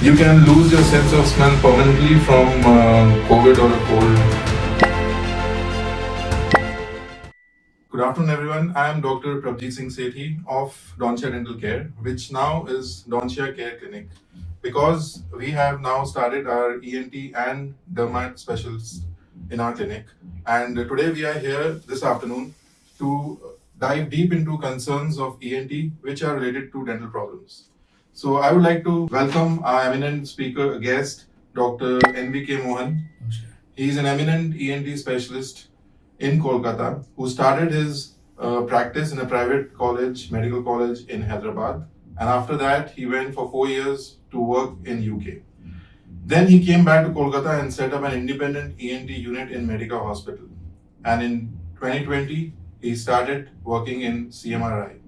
You can lose your sense of smell permanently from COVID or a cold. Good afternoon, everyone. I am Dr. Prabjeet Singh Sethi of Dontia Dental Care, which now is Dontia Care Clinic, because we have now started our ENT and dermat specialists in our clinic. And today we are here this afternoon to dive deep into concerns of ENT which are related to dental problems. So I would like to welcome our eminent speaker guest, Dr. N.V.K. Mohan. He is an eminent ENT specialist in Kolkata who started his practice in a private college, medical college in Hyderabad. And after that, he went for 4 years to work in UK. Then he came back to Kolkata and set up an independent ENT unit in Medica Hospital. And in 2020, he started working in CMRI.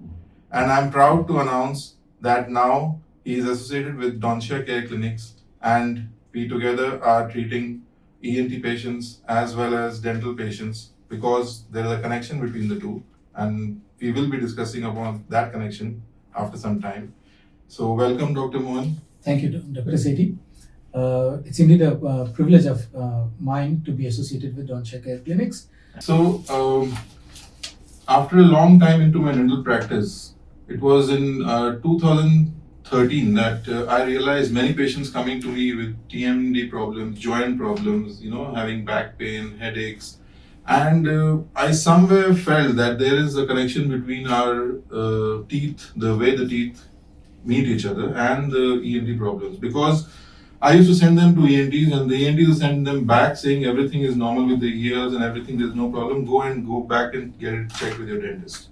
And I'm proud to announce that now he is associated with Dontia Care Clinics, and we together are treating ENT patients as well as dental patients, because there is a connection between the two, and we will be discussing about that connection after some time. So welcome, Dr. Mohan. Thank you, Dr. Sethi. It's indeed a privilege of mine to be associated with Dontia Care Clinics. So after a long time into my dental practice, it was in 2013 that I realized many patients coming to me with TMD problems, joint problems, having back pain, headaches. And I somewhere felt that there is a connection between our teeth, the way the teeth meet each other, and the ENT problems. Because I used to send them to ENTs, and the ENTs would send them back saying everything is normal with the ears and everything, there's no problem, go back and get it checked with your dentist.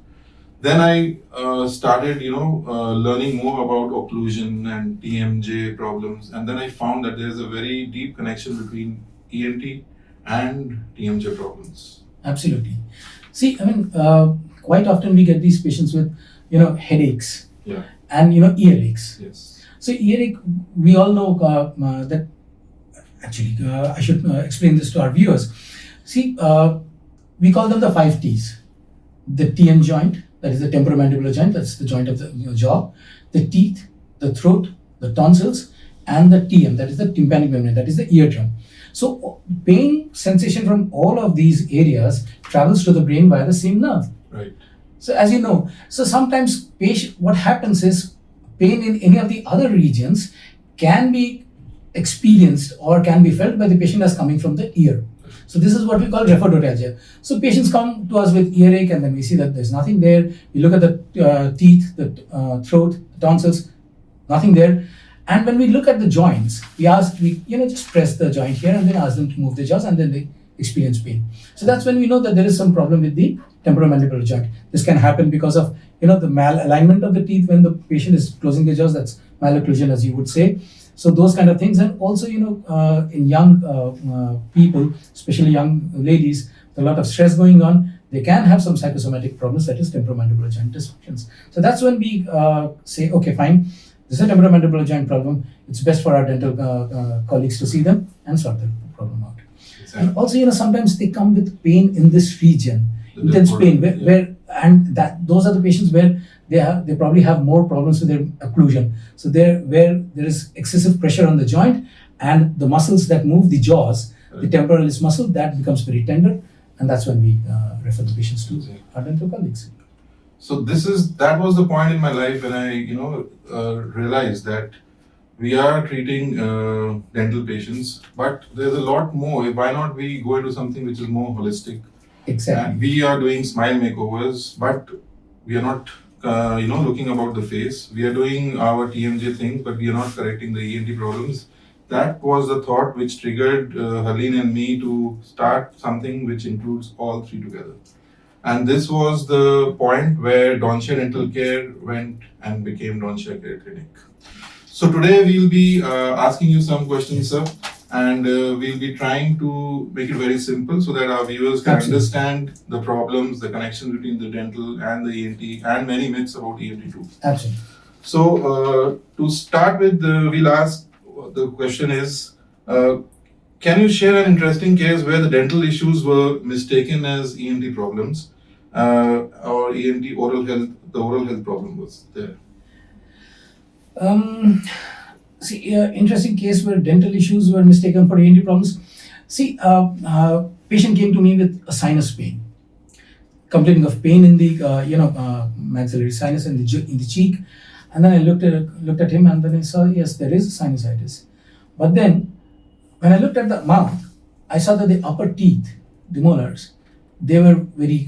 Then I started, learning more about occlusion and TMJ problems, and then I found that there is a very deep connection between ENT and TMJ problems. Absolutely. See, quite often we get these patients with, headaches, yeah, and earaches. Yes. So earache, we all know that. Actually, I should explain this to our viewers. See, we call them the 5 T's: the TM joint, that is the temporomandibular joint, that's the joint of the jaw; the teeth, the throat, the tonsils; and the TM, that is the tympanic membrane, that is the eardrum. So pain sensation from all of these areas travels to the brain via the same nerve. Right. So as you know, so sometimes what happens is pain in any of the other regions can be experienced or can be felt by the patient as coming from the ear. So this is what we call rhaphodotalgia. So patients come to us with earache, and then we see that there's nothing there. We look at the teeth, the throat, the tonsils, nothing there. And when we look at the joints, we just press the joint here and then ask them to move the jaws, and then they experience pain. So that's when we know that there is some problem with the temporomandibular joint. This can happen because of the malalignment of the teeth when the patient is closing the jaws. That's malocclusion, as you would say. So those kind of things. And also in young people, especially young ladies, with a lot of stress going on, they can have some psychosomatic problems, that is temporomandibular joint dysfunctions. So that's when we say, okay, fine, this is a temporomandibular joint problem. It's best for our dental colleagues to see them and sort the problem out. Exactly. And also, sometimes they come with pain in this region, intense pain, those are the patients where they probably have more problems with their occlusion. So where there is excessive pressure on the joint, and the muscles that move the jaws, the temporalis muscle, that becomes very tender, and that's when we refer the patients to our dental colleagues. So that was the point in my life when I realized that we are treating dental patients, but there's a lot more. Why not we go into something which is more holistic? Exactly. And we are doing smile makeovers, but we are not looking about the face. We are doing our TMJ things, but we are not correcting the ENT problems. That was the thought which triggered Harleen and me to start something which includes all three together. And this was the point where Dontia Dental Care went and became Dontia Care Clinic. So today we'll be asking you some questions, sir, and we'll be trying to make it very simple so that our viewers can understand the problems, the connection between the dental and the ENT, and many myths about ENT too. Absolutely. So to start with, we'll ask, the question is, can you share an interesting case where the dental issues were mistaken as ENT problems, or ENT oral health, the oral health problem was there? See, interesting case where dental issues were mistaken for ENT problems. See, patient came to me with a sinus pain, complaining of pain in the maxillary sinus in the cheek, and then I looked at him, and then I saw, yes, there is sinusitis. But then when I looked at the mouth, I saw that the upper teeth, the molars, they were very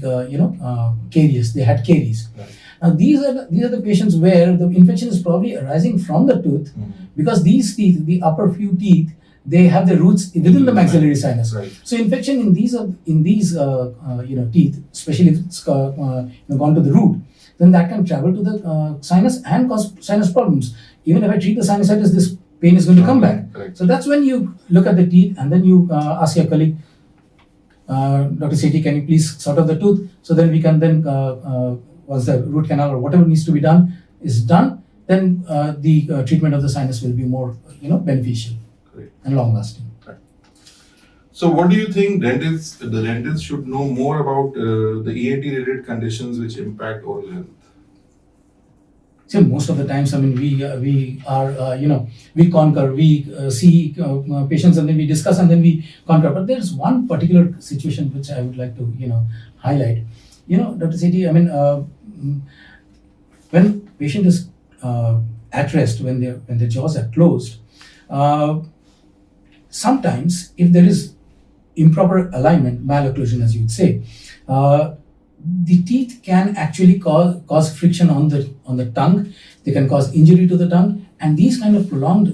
carious. They had caries. Right. Now these are the patients where the infection is probably arising from the tooth, because these teeth, the upper few teeth, they have the roots within the maxillary sinus. Right. So infection in these teeth, especially if it's gone to the root, then that can travel to the sinus and cause sinus problems. Even if I treat the sinusitis, this pain is going to come back. Correct. So that's when you look at the teeth, and then you ask your colleague, Dr. Sethi, can you please sort out the tooth? So then we can then, once the root canal or whatever needs to be done is done, then the treatment of the sinus will be more beneficial. Correct. And long lasting. Right. So what do you think the dentist should know more about the ENT related conditions which impact oral health? See, most of the times, I mean, we are, we conquer, we see patients, and then we discuss, and then we conquer. But there's one particular situation which I would like to, highlight. Dr. Sethi, I mean, when patient is at rest, when their jaws are closed, sometimes if there is improper alignment, malocclusion, as you would say, the teeth can actually cause friction on the tongue. They can cause injury to the tongue, and these kind of prolonged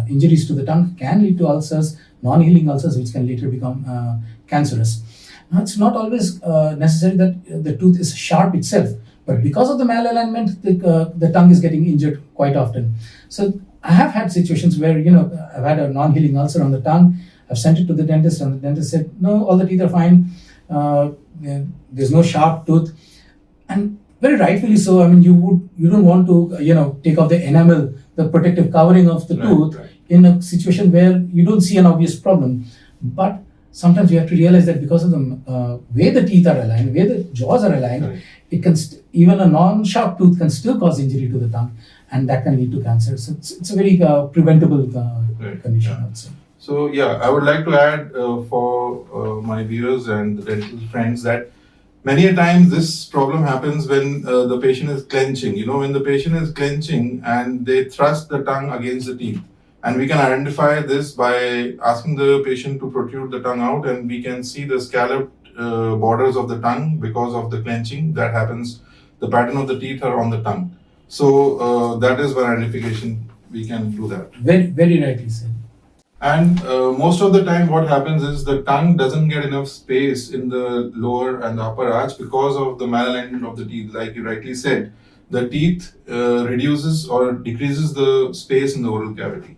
injuries to the tongue can lead to ulcers, non-healing ulcers, which can later become cancerous. Now, it's not always necessary that the tooth is sharp itself, but because of the malalignment, the tongue is getting injured quite often. So I have had situations where I've had a non-healing ulcer on the tongue. I've sent it to the dentist, and the dentist said, no, all the teeth are fine. There's no sharp tooth, and very rightfully so. I mean, you don't want to take off the enamel, the protective covering of the tooth, in a situation where you don't see an obvious problem. But sometimes you have to realize that because of the way the teeth are aligned, way the jaws are aligned, it can even a non-sharp tooth can still cause injury to the tongue, and that can lead to cancer. So it's a very preventable condition, I would say. So yeah, I would like to add for my viewers and the dental friends that many a times this problem happens when the patient is clenching. When the patient is clenching and they thrust the tongue against the teeth, and we can identify this by asking the patient to protrude the tongue out, and we can see the scalloped borders of the tongue because of the clenching that happens. The pattern of the teeth are on the tongue. So that is one identification we can do that. Very, very rightly said. And most of the time what happens is the tongue doesn't get enough space in the lower and the upper arch because of the malalignment of the teeth. Like you rightly said, the teeth reduces or decreases the space in the oral cavity.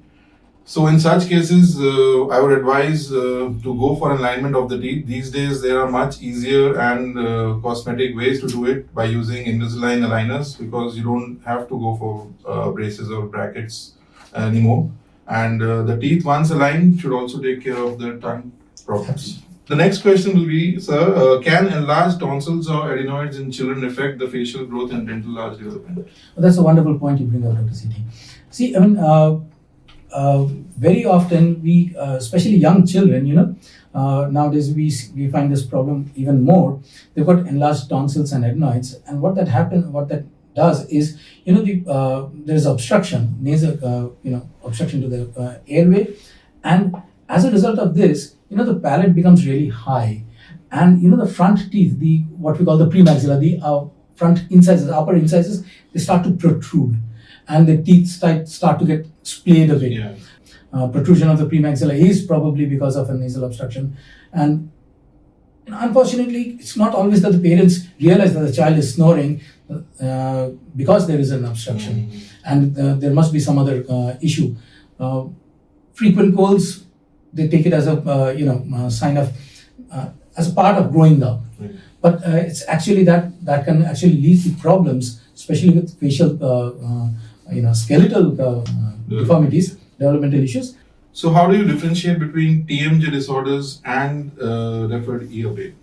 So in such cases, I would advise to go for alignment of the teeth. These days there are much easier and cosmetic ways to do it by using Invisalign aligners, because you don't have to go for braces or brackets anymore. And the teeth, once aligned, should also take care of the tongue problems. The next question will be, sir, can enlarged tonsils or adenoids in children affect the facial growth and dental arch development? Well, that's a wonderful point you bring out, Dr. Sethi. See, I mean, very often we, especially young children, nowadays we find this problem even more. They've got enlarged tonsils and adenoids, and what that does is, there's obstruction, nasal, obstruction to the airway, and as a result of this, the palate becomes really high, and the front teeth, what we call the premaxilla, the front incisors, upper incisors, they start to protrude, and the teeth start to get splayed away. Yeah. Protrusion of the premaxilla is probably because of a nasal obstruction, and unfortunately, it's not always that the parents realize that the child is snoring because there is an obstruction, and there must be some other issue. Frequent colds, they take it as a sign of as a part of growing up, but it's actually that can actually lead to problems, especially with facial skeletal deformities, developmental issues. So how do you differentiate between TMJ disorders and referred ear pain?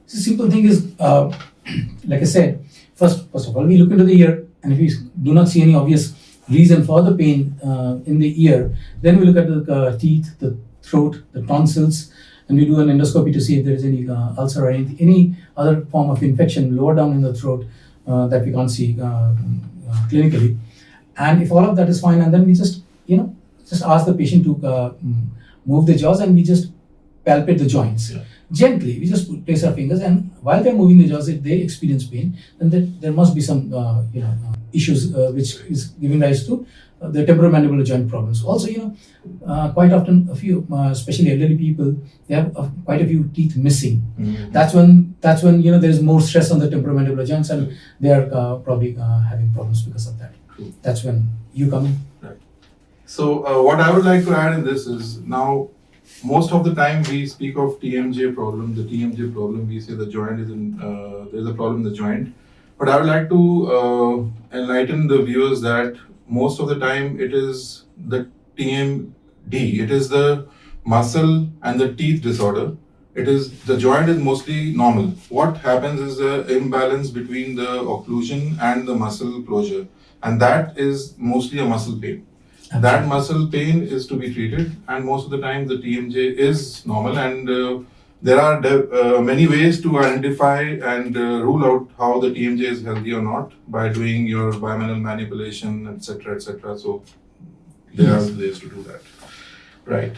The simple thing is, like I said, first of all, we look into the ear, and if we do not see any obvious reason for the pain in the ear. Then we look at the teeth, the throat, the tonsils, and we do an endoscopy to see if there is any ulcer or any other form of infection lower down in the throat that we can't see clinically. And if all of that is fine, and then we just ask the patient to move the jaws, and we just palpate the joints. Yeah. Gently, we just place our fingers, and while they're moving the jaws, if they experience pain, then there must be some issues which is giving rise to the temporomandibular joint problems. Also, quite often, especially elderly people, they have quite a few teeth missing. Mm-hmm. That's when there is more stress on the temporomandibular joints, and they are probably having problems because of that. True. That's when you come in. Right. So what I would like to add in this is, now most of the time we speak of TMJ problem, the TMJ problem, we say the joint is there's a problem in the joint. But I would like to enlighten the viewers that most of the time it is the TMD, it is the muscle and the teeth disorder. The joint is mostly normal. What happens is the imbalance between the occlusion and the muscle closure, and that is mostly a muscle pain. Absolutely. That muscle pain is to be treated, and most of the time the TMJ is normal, and there are many ways to identify and rule out how the TMJ is healthy or not by doing your bimanual manipulation, etc., etc. So there are ways to do that, right?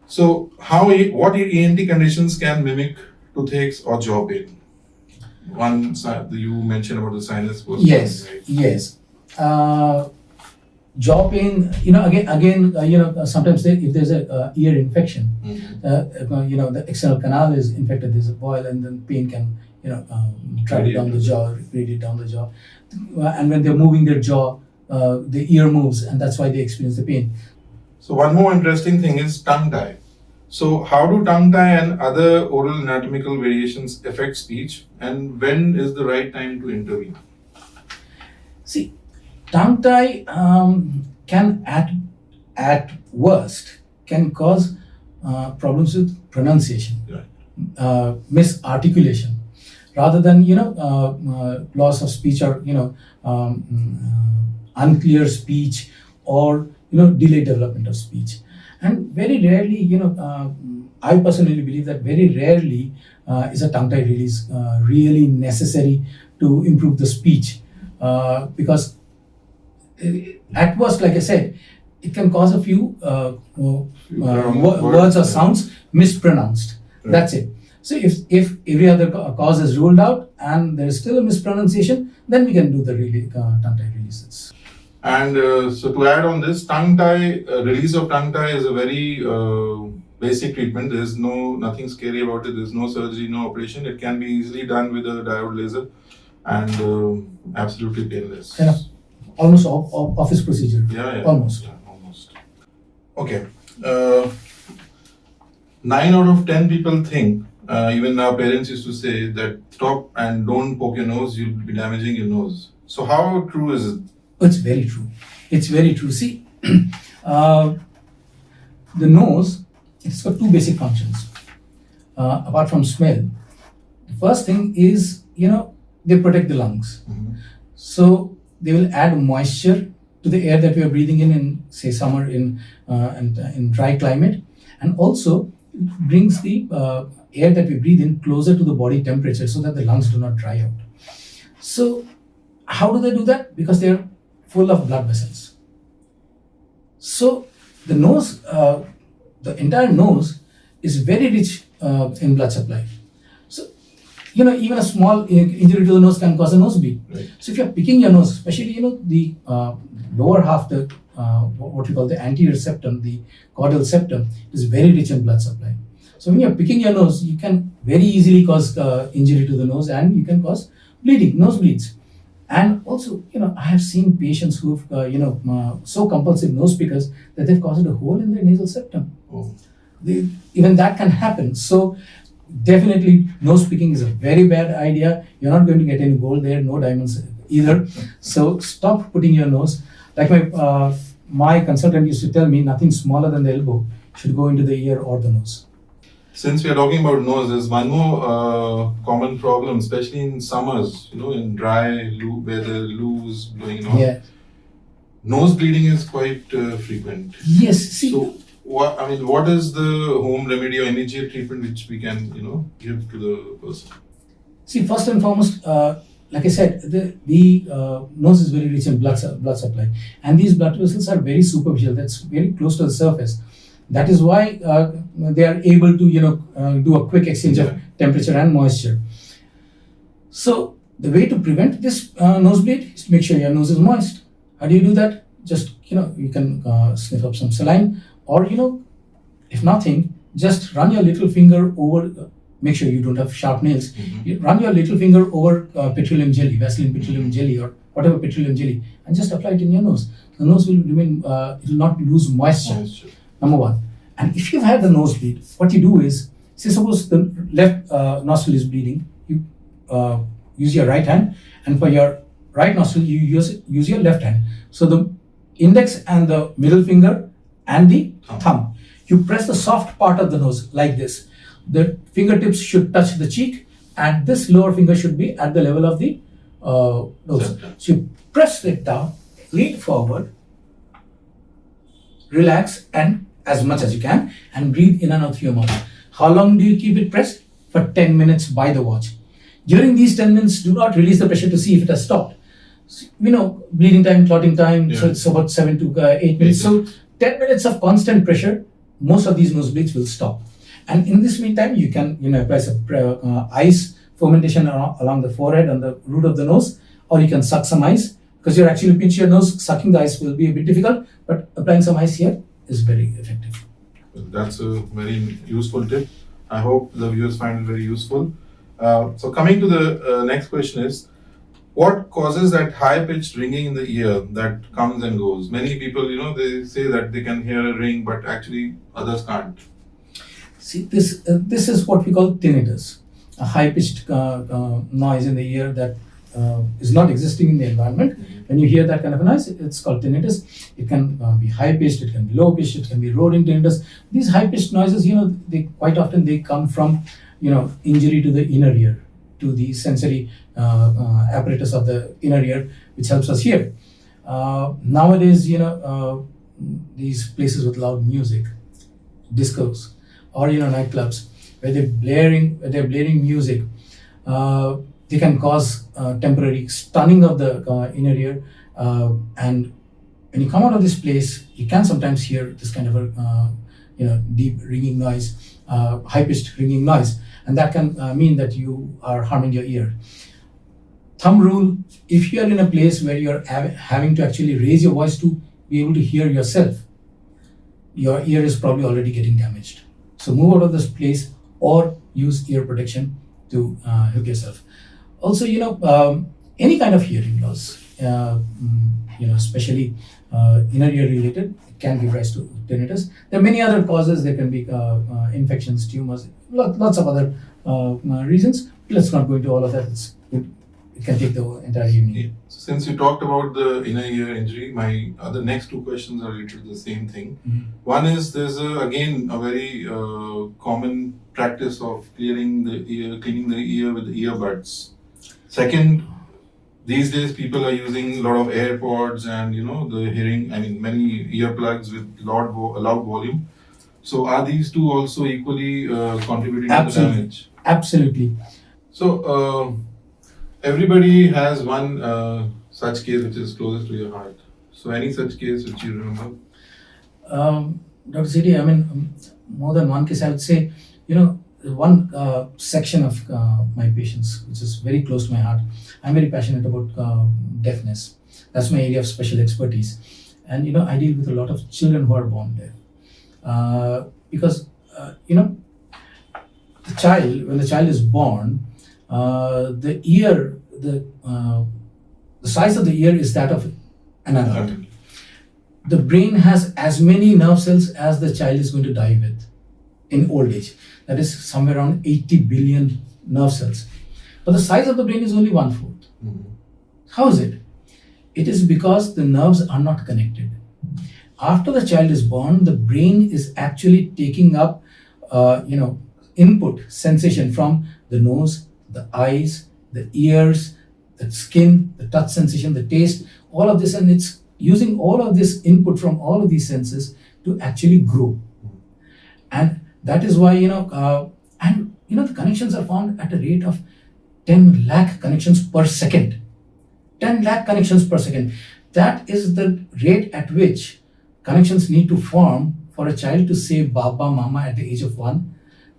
So what ENT conditions can mimic toothaches or jaw pain? One you mentioned about the sinus. Yes, right? yes. Jaw pain, again, sometimes if there's a ear infection, the external canal is infected, there's a boil, and then pain can, travel down the jaw, radiate down the jaw. And when they're moving their jaw, the ear moves, and that's why they experience the pain. So one more interesting thing is tongue tie. So how do tongue tie and other oral anatomical variations affect speech, and when is the right time to intervene? See, tongue tie can at worst can cause problems with pronunciation, Right. Misarticulation, rather than loss of speech or unclear speech or delayed development of speech. And very rarely, I personally believe that very rarely is a tongue tie release really necessary to improve the speech, because at worst, like I said, it can cause a few words or sounds mispronounced. Right. That's it. So if every other cause is ruled out and there is still a mispronunciation, then we can do the tongue tie releases. And so to add on this, tongue tie, release of tongue tie is a very basic treatment. There is nothing scary about it. There is no surgery, no operation. It can be easily done with a diode laser and absolutely painless. Yeah. Almost office procedure. Yeah. Almost. Yeah, almost. Okay. 9 out of 10 people think, even our parents used to say that stop and don't poke your nose, you'll be damaging your nose. So how true is it? It's very true. It's very true. See, the nose, it's got two basic functions. Apart from smell, the first thing is, they protect the lungs. Mm-hmm. So they will add moisture to the air that we are breathing in say summer and in dry climate, and also brings the air that we breathe in closer to the body temperature so that the lungs do not dry out. So how do they do that? Because they're full of blood vessels. So the nose, the entire nose is very rich in blood supply. So, even a small injury to the nose can cause a nosebleed. Right. So if you're picking your nose, especially, the lower half, the what we call the anterior septum, the caudal septum, is very rich in blood supply. So when you're picking your nose, you can very easily cause injury to the nose, and you can cause bleeding, nosebleeds. And also, I have seen patients who've, so compulsive nose pickers that they've caused a hole in their nasal septum. Oh. Even that can happen. So definitely, nose picking is a very bad idea. You're not going to get any gold there, no diamonds either. So stop putting your nose. Like my consultant used to tell me, nothing smaller than the elbow should go into the ear or the nose. Since we are talking about nose, there's one more common problem, especially in summers, in dry, where the loo is blowing on. Yeah. nose bleeding is quite frequent. Yes. See, So, what is the home remedy or immediate treatment which we can, give to the person? see, first and foremost, like I said, the nose is very rich in blood supply, and these blood vessels are very superficial. That's very close to the surface. That is why they are able to, do a quick exchange of temperature and moisture. So the way to prevent this nosebleed is to make sure your nose is moist. How do you do that? Just, you can sniff up some saline, or if nothing, just run your little finger over. Make sure you don't have sharp nails. You run your little finger over petroleum jelly, Vaseline petroleum jelly, or whatever petroleum jelly, and just apply it in your nose. The nose will remain, it will not lose moisture. Number one. And if you've had the nosebleed, what you do is, say suppose the left nostril is bleeding, you use your right hand, and for your right nostril you use your left hand. So the index and the middle finger and the thumb. You press the soft part of the nose like this. The fingertips should touch the cheek, and this lower finger should be at the level of the nose. So you press it down, lean forward, relax, and as much as you can, and breathe in and out through your mouth. How long do you keep it pressed? For 10 minutes by the watch. During these 10 minutes, do not release the pressure to see if it has stopped. So, bleeding time, clotting time, so it's about 7 to 8 minutes. So 10 minutes of constant pressure, most of these nosebleeds will stop. And in this meantime, you can apply some ice fermentation along the forehead and the root of the nose, or you can suck some ice, because you're actually pinching your nose. Sucking the ice will be a bit difficult, but applying some ice here is very effective. That's a very useful tip. I hope the viewers find it very useful. So coming to the next question is, what causes that high-pitched ringing in the ear that comes and goes? Many people, they say that they can hear a ring, but actually others can't. See, this is what we call tinnitus, a high-pitched noise in the ear that is not existing in the environment. When you hear that kind of a noise, it's called tinnitus. It can be high-pitched, it can be low-pitched, it can be roaring tinnitus. These high-pitched noises, they quite often they come from injury to the inner ear, to the sensory apparatus of the inner ear, which helps us hear. Nowadays, these places with loud music, discos, or nightclubs, where they're blaring music, they can cause temporary stunning of the inner ear, and when you come out of this place, you can sometimes hear this kind of a deep ringing noise, high-pitched ringing noise, and that can mean that you are harming your ear. Thumb rule: if you are in a place where you are having to actually raise your voice to be able to hear yourself, your ear is probably already getting damaged. So move out of this place, or use ear protection to help yourself. Also, any kind of hearing loss, especially inner ear related, can give rise to tinnitus. There are many other causes. There can be infections, tumors, lots of other reasons. Let's not go into all of that. It can take the entire evening. Yeah. So since you talked about the inner ear injury, my other next two questions are related to the same thing. One is, there's again a very common practice of cleaning the ear with the earbuds. Second, these days people are using a lot of AirPods and many earplugs with loud volume. So are these two also equally contributing to the damage? Absolutely. So everybody has one such case which is closest to your heart. So any such case which you remember? Dr. Sethi, more than one case, I would say, one section of my patients, which is very close to my heart. I'm very passionate about deafness. That's my area of special expertise. And, I deal with a lot of children who are born deaf. Because, when the child is born, the ear, the size of the ear is that of an adult. The brain has as many nerve cells as the child is going to die with in old age. That is somewhere around 80 billion nerve cells. But the size of the brain is only 1/4. How is it? It is because the nerves are not connected. After the child is born, the brain is actually taking up, input sensation from the nose, the eyes, the ears, the skin, the touch sensation, the taste, all of this, and it's using all of this input from all of these senses to actually grow. And that is why, the connections are found at a rate of 10 lakh connections per second. 10 lakh connections per second. That is the rate at which connections need to form for a child to say Baba, Mama at the age of 1,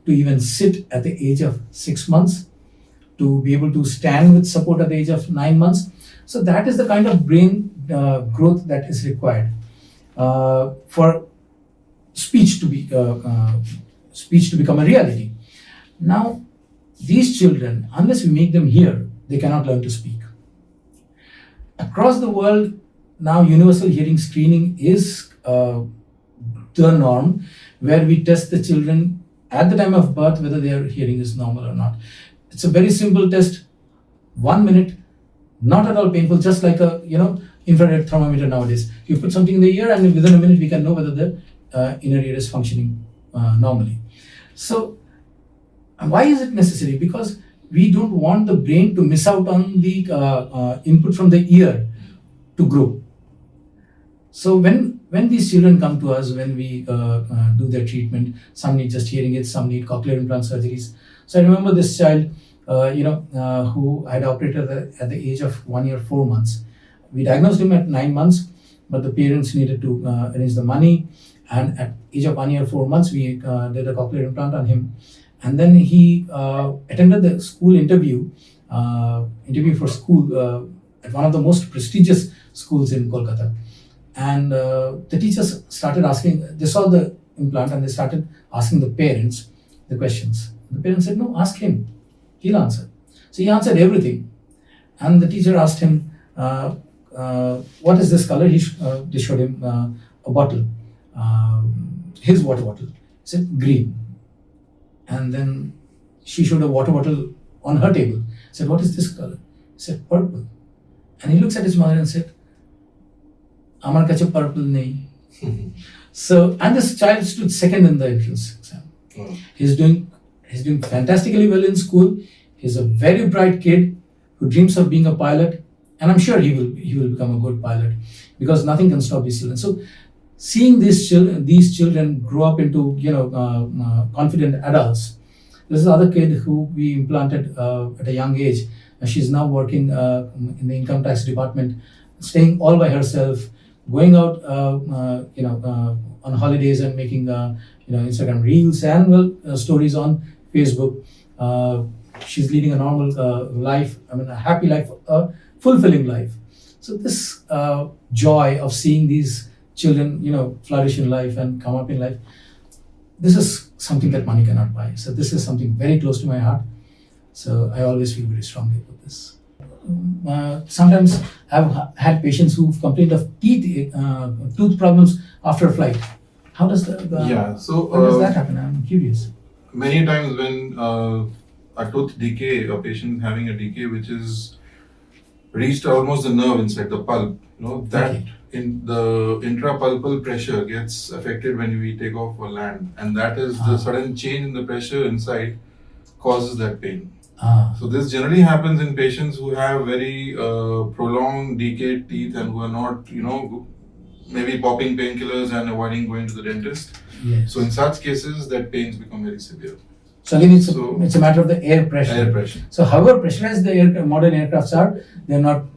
to even sit at the age of 6 months, to be able to stand with support at the age of 9 months. So that is the kind of brain growth that is required for speech to become a reality. Now, these children, unless we make them hear, they cannot learn to speak. Across the world, now universal hearing screening is the norm, where we test the children at the time of birth whether their hearing is normal or not. It's a very simple test, 1 minute, not at all painful, just like a infrared thermometer nowadays. You put something in the ear, and within a minute we can know whether the inner ear is functioning normally. So, why is it necessary? Because we don't want the brain to miss out on the input from the ear to grow. So when these children come to us, when we do their treatment, some need just hearing aids, some need cochlear implant surgeries. So I remember this child, who I had operated at the age of 1 year 4 months. We diagnosed him at 9 months, but the parents needed to arrange the money. And at age of 1 year 4 months, we did a cochlear implant on him. And then he attended the school interview for school at one of the most prestigious schools in Kolkata. And the teachers started asking, they saw the implant and they started asking the parents the questions. The parents said, no, ask him, he'll answer. So he answered everything. And the teacher asked him, what is this color? They showed him a bottle, his water bottle. He said, green. And then she showed a water bottle on her table. He said, what is this color? He said, purple. And he looks at his mother and said, Amar kache purple nahi. So, and this child stood second in the entrance exam. Oh. He's doing fantastically well in school. He's a very bright kid who dreams of being a pilot, and I'm sure he will become a good pilot, because nothing can stop these children. So, seeing these children grow up into confident adults. This is another kid who we implanted at a young age. She's now working in the income tax department, staying all by herself, going out on holidays and making Instagram reels and stories on Facebook. She's leading a normal life, a happy life, a fulfilling life. So this joy of seeing these children, flourish in life and come up in life, this is something that money cannot buy. So this is something very close to my heart. So I always feel very strongly about this. Sometimes I've had patients who've complained of tooth problems after a flight. How does when does that happen? I'm curious. Many times when a tooth decay, a patient having a decay which is reached almost the nerve inside the pulp, that in the intrapulpal pressure gets affected when we take off or land, and that is the sudden change in the pressure inside causes that pain. So this generally happens in patients who have very prolonged decayed teeth and who are not, maybe popping painkillers and avoiding going to the dentist. Yes. So in such cases, that pains become very severe. So again, it's a matter of the air pressure. Air pressure. So however pressurized the modern aircrafts are, they're not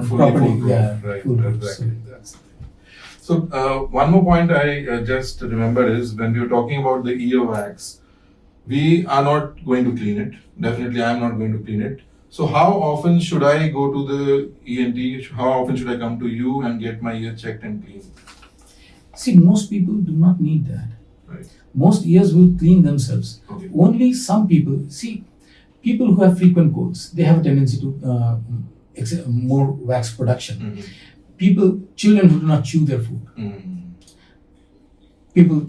fully foolproof. Yeah, right. foolproof. Exactly. That's the thing. So one more point I just remember is when we were talking about the ear wax, we are not going to clean it. Definitely, I am not going to clean it. So how often should I go to the ENT? How often should I come to you and get my ear checked and cleaned? See, most people do not need that. Right. Most ears will clean themselves. Okay. Only some people, people who have frequent colds, they have a tendency to more wax production. Mm-hmm. Children who do not chew their food. Mm-hmm. People,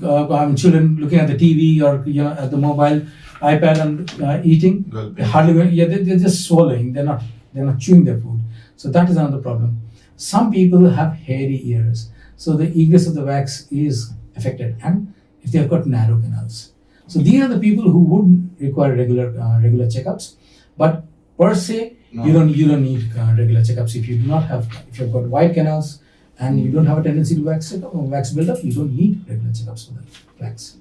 children looking at the TV or at the mobile, iPad and eating, they're just swallowing. They're not chewing their food. So that is another problem. Some people have hairy ears, so the egress of the wax is affected, and if they have got narrow canals. So these are the people who would require regular checkups. But per se, No. You don't need regular checkups if you do not have, if you've got wide canals and you don't have a tendency to wax buildup. You don't need regular checkups for the wax.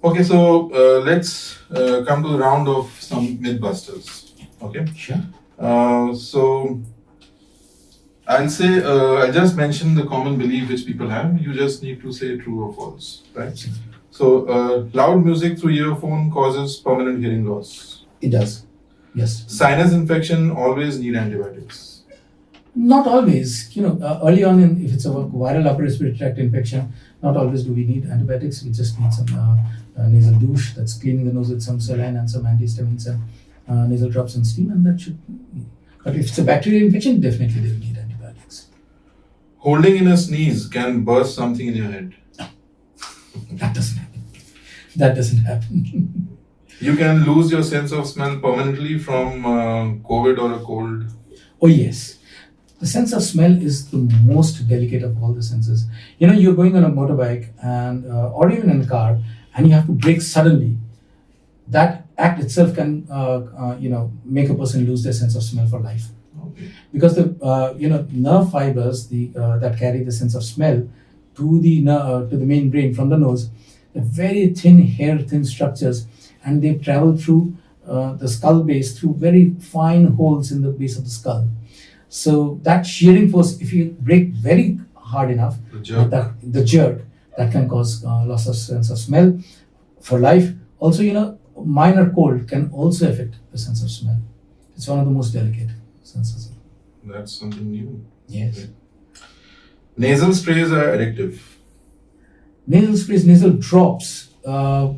Okay, so let's come to the round of some mythbusters. Okay. Sure. So I'll say I just mentioned the common belief which people have. You just need to say true or false, right? So loud music through earphone causes permanent hearing loss. It does. Yes. Sinus infection always need antibiotics. Not always. Early on, if it's a viral upper respiratory tract infection, not always do we need antibiotics. We just need some nasal douche that's cleaning the nose with some saline and some antihistamines and nasal drops and steam, and that should. But if it's a bacterial infection, definitely they will need antibiotics. Holding in a sneeze can burst something in your head. That doesn't happen. That doesn't happen. You can lose your sense of smell permanently from COVID or a cold. Oh yes. The sense of smell is the most delicate of all the senses. You're going on a motorbike and or even in a car, and you have to brake suddenly. That act itself can, make a person lose their sense of smell for life. Okay. Because the nerve fibers that carry the sense of smell to the main brain from the nose, they're very thin, hair-thin structures, and they travel through the skull base through very fine holes in the base of the skull. So that shearing force, if you brake very hard enough, the jerk that can cause loss of sense of smell for life. Also, minor cold can also affect the sense of smell. It's one of the most delicate senses. That's something new. Yes. Okay. Nasal sprays are addictive. Nasal sprays, nasal drops, the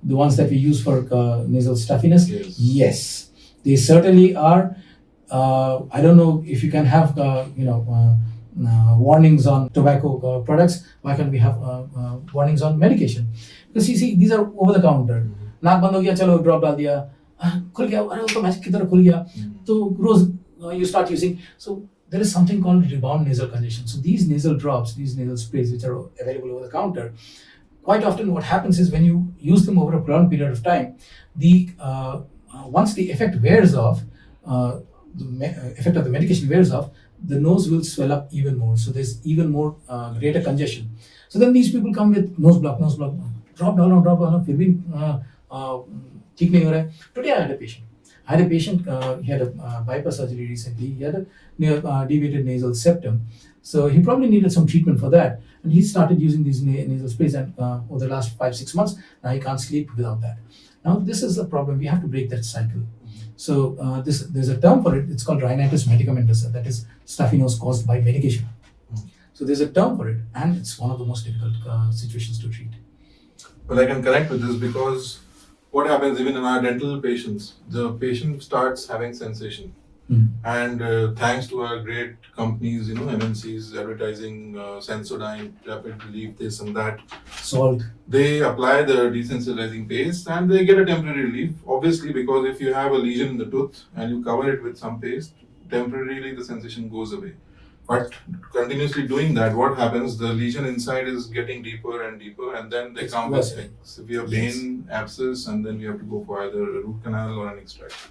ones that we use for nasal stuffiness. Yes, they certainly are. I don't know if you can have, warnings on tobacco products. Why can't we have warnings on medication? Because you see, these are over the counter. नाक बंद हो गया, चलो drop डाल दिया, खुल गया, अरे वो तो मैजिक की तरह खुल गया, तो रोज you start using. So there is something called rebound nasal congestion. So these nasal drops, these nasal sprays which are available over the counter, quite often what happens is when you use them over a prolonged period of time, once the effect wears off, effect of the medication wears off, the nose will swell up even more. So there's even more greater congestion. So then these people come with nose block, drop down, फिर भी ठीक नहीं हो रहा है. Today I had a patient, he had a bypass surgery recently. He had a deviated nasal septum. So he probably needed some treatment for that. And he started using these nasal sprays, and over the last 5-6 months, now he can't sleep without that. Now this is the problem. We have to break that cycle. So there's a term for it. It's called rhinitis medicamentosa. That is stuffy nose caused by medication. So there's a term for it, and it's one of the most difficult situations to treat. Well, I can connect with this because what happens even in our dental patients, the patient starts having sensation. And thanks to our great companies, MNCs advertising Sensodyne, rapid relief, this and that, Salt. They apply the desensitizing paste and they get a temporary relief. Obviously, because if you have a lesion in the tooth and you cover it with some paste, temporarily the sensation goes away. But continuously doing that, what happens? The lesion inside is getting deeper and deeper, and then they come with severe pain, abscess, and then we have to go for either a root canal or an extraction.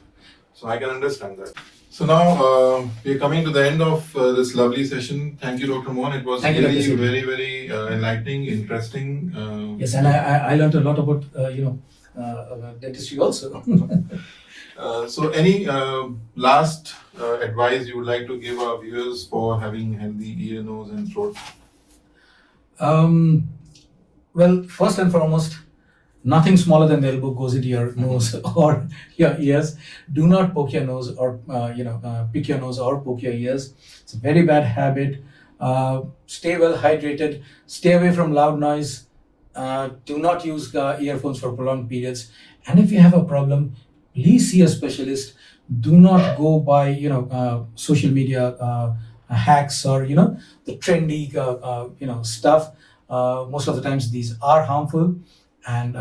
So I can understand that. So now we're coming to the end of this lovely session. Thank you, Dr. Mohan. It was really very, very enlightening, interesting. Yes, and I learned a lot about dentistry also. So any last advice you would like to give our viewers for having healthy ear, nose and throat? Well, first and foremost, nothing smaller than the elbow goes into your nose or your ears. Do not poke your nose or pick your nose or poke your ears. It's a very bad habit. Stay well hydrated. Stay away from loud noise. Do not use earphones for prolonged periods. And if you have a problem, please see a specialist. Do not go by social media hacks or the trendy stuff. Most of the times these are harmful, and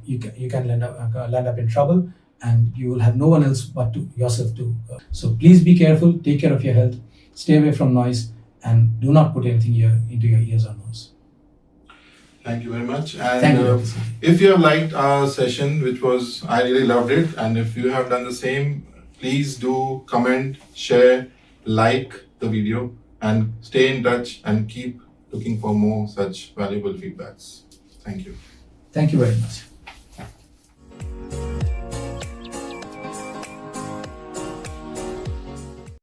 you can land up in trouble, and you will have no one else but yourself to. So please be careful. Take care of your health. Stay away from noise, and do not put anything into your ears or nose. Thank you very much. And Thank you. If you have liked our session, which was, I really loved it, and if you have done the same, Please do comment, share, like the video, and stay in touch and keep looking for more such valuable feedbacks. Thank you. Thank you very much.